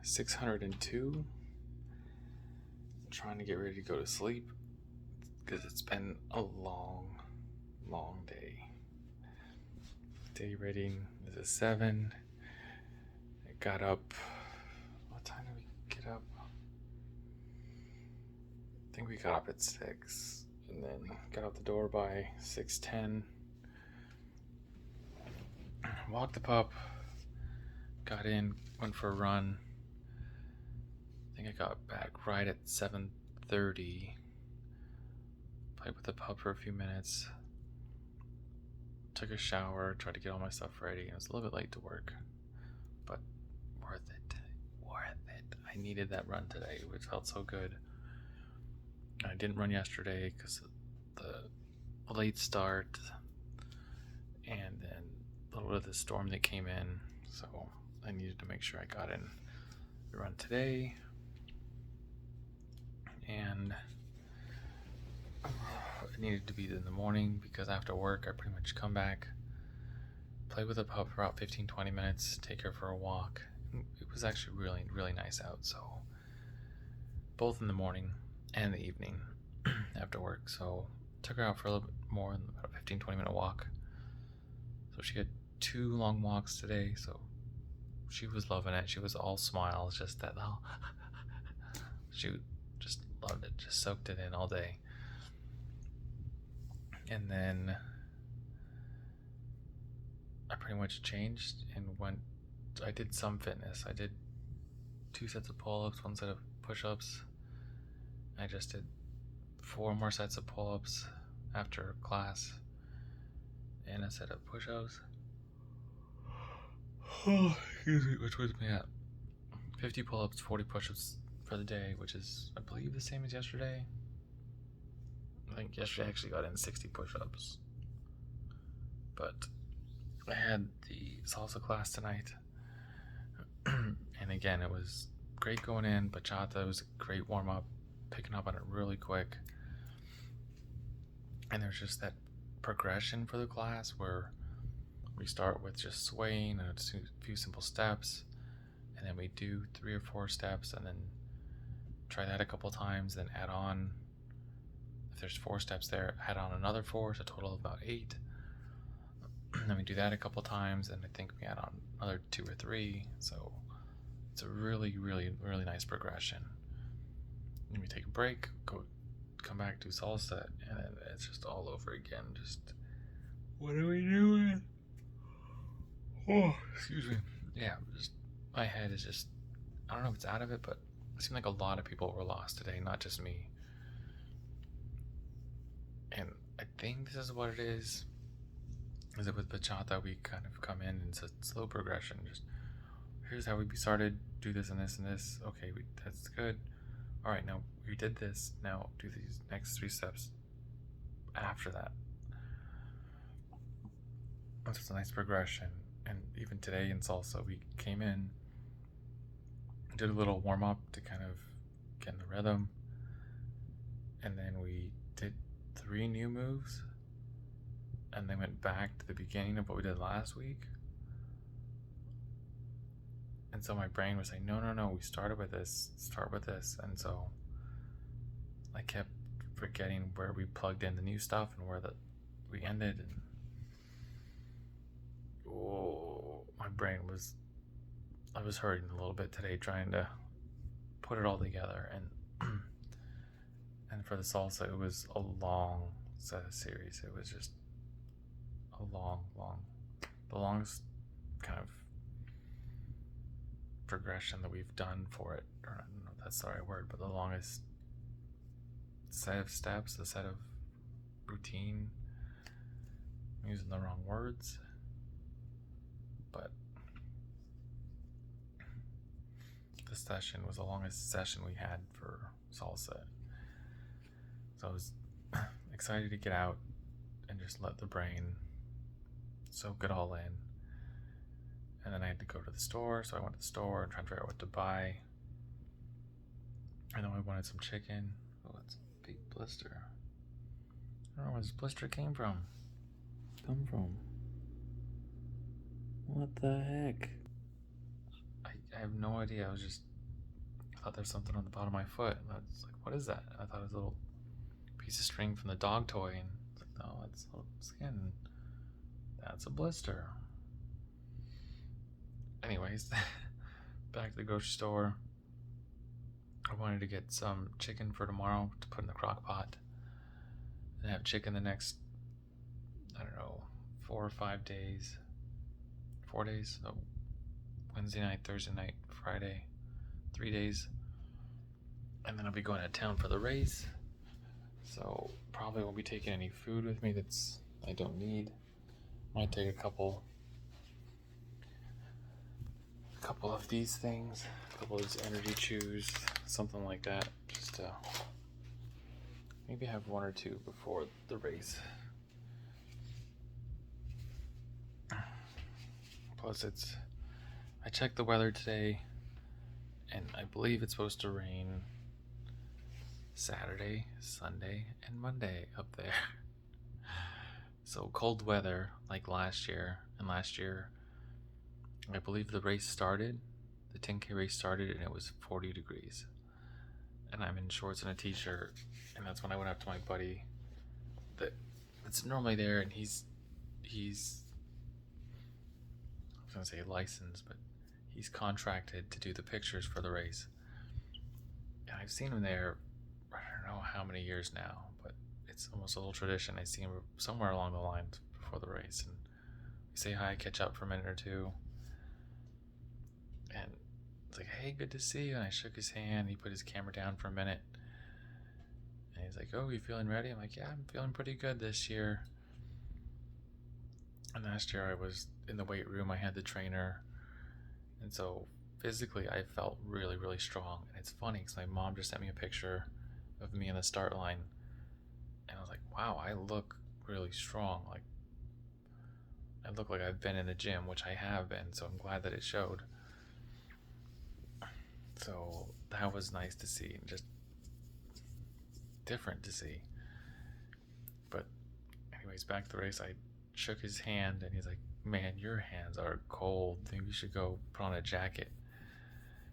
602. I'm trying to get ready to go to sleep because it's been a long, long day. Day rating is a 7. I got up. What time did we get up? I think we got up at 6 and then got out the door by 6:10. Walked the pup, got in, went for a run. I think I got back right at 7:30. Played with the pup for a few minutes. Took a shower, tried to get all my stuff ready. It was a little bit late to work, but worth it. Worth it. I needed that run today, which felt so good. I didn't run yesterday because of the late start and then a little bit of the storm that came in. So I needed to make sure I got in the run today. And it needed to be in the morning because after work I pretty much come back, play with the pup for about 15-20 minutes, take her for a walk. It was actually really, really nice out, so both in the morning and the evening after work. So took her out for a little bit more than about a 15-20 minute walk. So she had 2 long walks today, so she was loving it. She was all smiles, just that she just loved it, just soaked it in all day. And then I pretty much changed and I did some fitness. I did 2 sets of pull-ups, 1 set of push-ups. I just did 4 more sets of pull-ups after class and a set of push-ups. Oh, excuse me, which was me at 50 pull-ups, 40 push-ups for the day, which is, I believe, the same as yesterday. I think yesterday I actually got in 60 push-ups. But I had the salsa class tonight. And again, it was great going in. Bachata was a great warm-up, picking up on it really quick. And there's just that progression for the class where we start with just swaying and a few simple steps, and then we do 3 or 4 steps, and then try that a couple times, then add on, if there's 4 steps there, add on another 4, so a total of about 8. And then we do that a couple times, and I think we add on another 2 or 3. So it's a really, really, really nice progression. And we take a break, come back, do salsa, and then it's just all over again. Just, what are we doing? Oh, excuse me. Yeah, just my head is just, I don't know if it's out of it, but it seemed like a lot of people were lost today, not just me. And I think this is what it is that with bachata we kind of come in and it's a slow progression. Just, here's how we started, do this and this and this. Okay, that's good. All right, now we did this. Now do these next 3 steps after that. It's just a nice progression. And even today in salsa, we came in, did a little warm up to kind of get in the rhythm, and then we did 3 new moves, and then went back to the beginning of what we did last week. And so my brain was saying, no, we started with this, start with this. And so I kept forgetting where we plugged in the new stuff and where we ended. And my brain I was hurting a little bit today trying to put it all together. And for the salsa, it was a long set of series. It was just a long, the longest kind of progression that we've done for it, or I don't know if that's the right word, but the longest set of steps, the set of routine. I'm using the wrong words, but this session was the longest session we had for salsa. So I was excited to get out and just let the brain soak it all in. And then I had to go to the store, so I went to the store and tried to figure out what to buy. I know I wanted some chicken. Oh, it's a big blister. I don't know where this blister came from. What the heck? I have no idea. I was just I thought there's something on the bottom of my foot. And I was like, what is that? And I thought it was a little piece of string from the dog toy. And it's like, no, it's a little skin. That's a blister. Anyways, back to the grocery store. I wanted to get some chicken for tomorrow to put in the crock pot and have chicken the next, I don't know, 4 or 5 days. 4 days. So Wednesday night, Thursday night, Friday. 3 days. And then I'll be going out of town for the race. So probably won't be taking any food with me that's I don't need. Might take a couple of these things, a couple of these energy chews, something like that, just to maybe have 1 or 2 before the race. Plus I checked the weather today, and I believe it's supposed to rain Saturday, Sunday, and Monday up there. So cold weather like last year, and last year I believe the 10K race started, and it was 40 degrees. And I'm in shorts and a t-shirt, and that's when I went up to my buddy that's normally there, and he's I was gonna say licensed, but he's contracted to do the pictures for the race. And I've seen him there, I don't know how many years now, but it's almost a little tradition. I see him somewhere along the line before the race, and we say hi, catch up for a minute or two. And it's like, hey, good to see you. And I shook his hand. He put his camera down for a minute. And he's like, oh, you feeling ready? I'm like, yeah, I'm feeling pretty good this year. And last year I was in the weight room. I had the trainer. And so physically I felt really, really strong. And it's funny because my mom just sent me a picture of me in the start line. And I was like, wow, I look really strong. Like, I look like I've been in the gym, which I have been. So I'm glad that it showed. So that was nice to see, and just different to see. But anyways, back to the race, I shook his hand, and he's like, man, your hands are cold. Maybe you should go put on a jacket.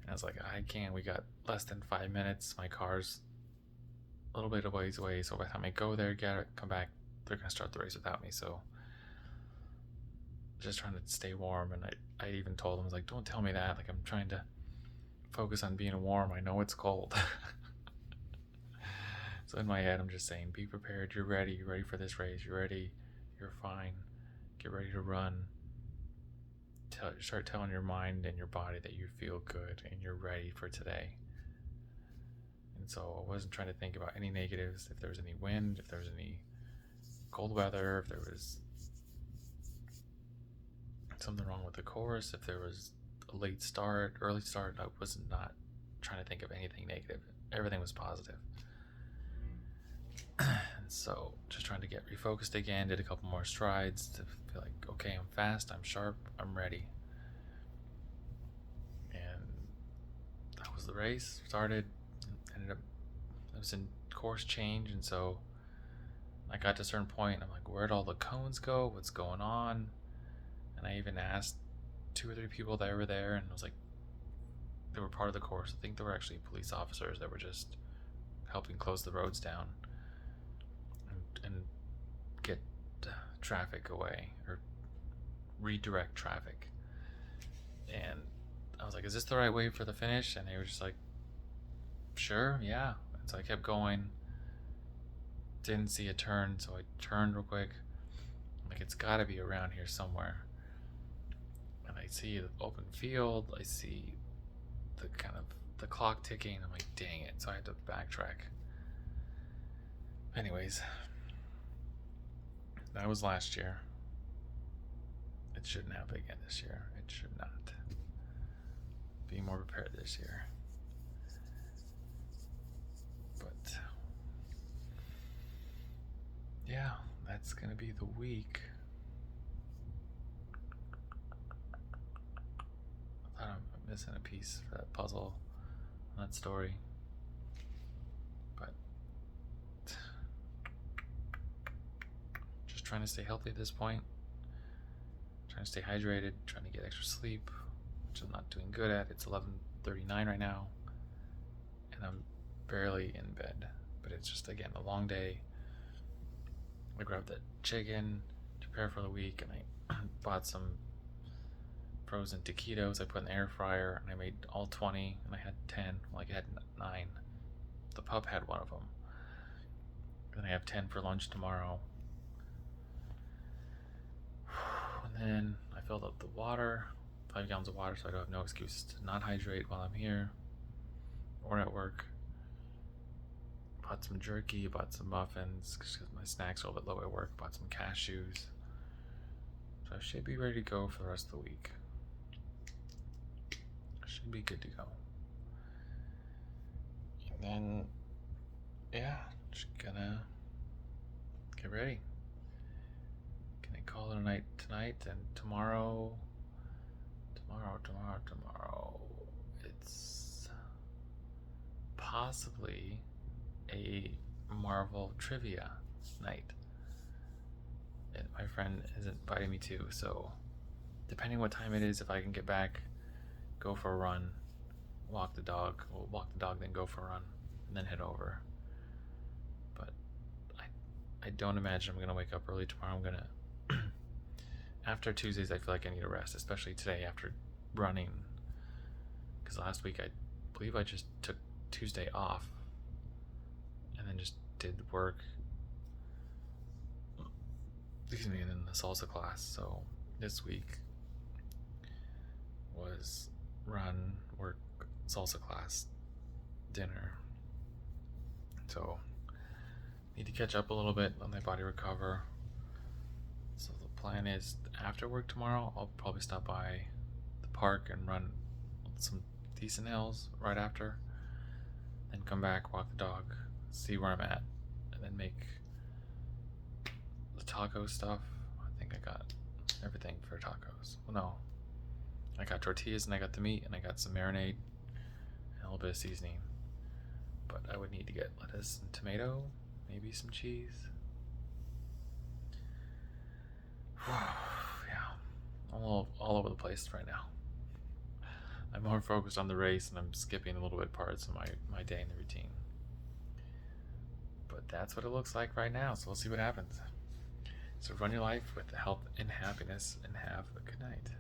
And I was like, I can't. We got less than 5 minutes. My car's a little bit of ways away, so by the time I go there, get it, come back, they're going to start the race without me. So just trying to stay warm. And I even told him, I was like, don't tell me that. Like, I'm trying to focus on being warm. I know it's cold. So in my head, I'm just saying, be prepared. You're ready. You're ready for this race. You're ready. You're fine. Get ready to run. Start telling your mind and your body that you feel good and you're ready for today. And so I wasn't trying to think about any negatives. If there was any wind, if there was any cold weather, if there was something wrong with the course, if there was a late start, early start, I was not trying to think of anything negative. Everything was positive. And so just trying to get refocused again, did a couple more strides to feel like, okay, I'm fast, I'm sharp, I'm ready. And that was the race. Started, ended up, I was in course change, and so I got to a certain point, I'm like, where'd all the cones go? What's going on? And I even asked 2 or 3 people that were there, and it was like, they were part of the course. I think they were actually police officers that were just helping close the roads down and get traffic away, or redirect traffic. And I was like, is this the right way for the finish? And they were just like, sure, yeah. And so I kept going, didn't see a turn, so I turned real quick. I'm like, it's gotta be around here somewhere. And I see the open field, I see the clock ticking. I'm like, dang it. So I had to backtrack. Anyways, that was last year. It shouldn't happen again this year. It should not. Be more prepared this year. But yeah, that's gonna be the week. I thought I'm missing a piece for that puzzle, that story. But just trying to stay healthy at this point. Trying to stay hydrated, trying to get extra sleep, which I'm not doing good at. It's 11:39 right now. and I'm barely in bed. But it's just, again, a long day. I grabbed the chicken to prepare for the week, and I bought some frozen taquitos I put in the air fryer, and I made all 20, and I had 10. Like, I had 9. The pup had one of them. And I have 10 for lunch tomorrow. And then I filled up the water, 5 gallons of water, so I don't have no excuse to not hydrate while I'm here or at work. Bought some jerky, bought some muffins because my snacks are a little bit low at work. Bought some cashews. So I should be ready to go for the rest of the week. Should be good to go. And then, yeah, just gonna get ready. Gonna call it a night tonight, and tomorrow, it's possibly a Marvel trivia night. And my friend is inviting me to, so depending what time it is, if I can get back, go for a run, walk the dog, then go for a run, and then head over. But I don't imagine I'm gonna wake up early tomorrow. I'm gonna after Tuesdays I feel like I need a rest, especially today after running, because last week I believe I just took Tuesday off and then just did work, and then the salsa class. So this week was run, work, salsa class, dinner. So need to catch up a little bit, let my body recover. So the plan is after work tomorrow, I'll probably stop by the park and run some decent hills right after, then come back, walk the dog, see where I'm at, and then make the taco stuff. I think I got everything for tacos. Well, no, I got tortillas and I got the meat and I got some marinade and a little bit of seasoning. But I would need to get lettuce and tomato, maybe some cheese. Yeah, I'm all over the place right now. I'm more focused on the race and I'm skipping a little bit parts of my day and the routine. But that's what it looks like right now, so we'll see what happens. So run your life with health and happiness, and have a good night.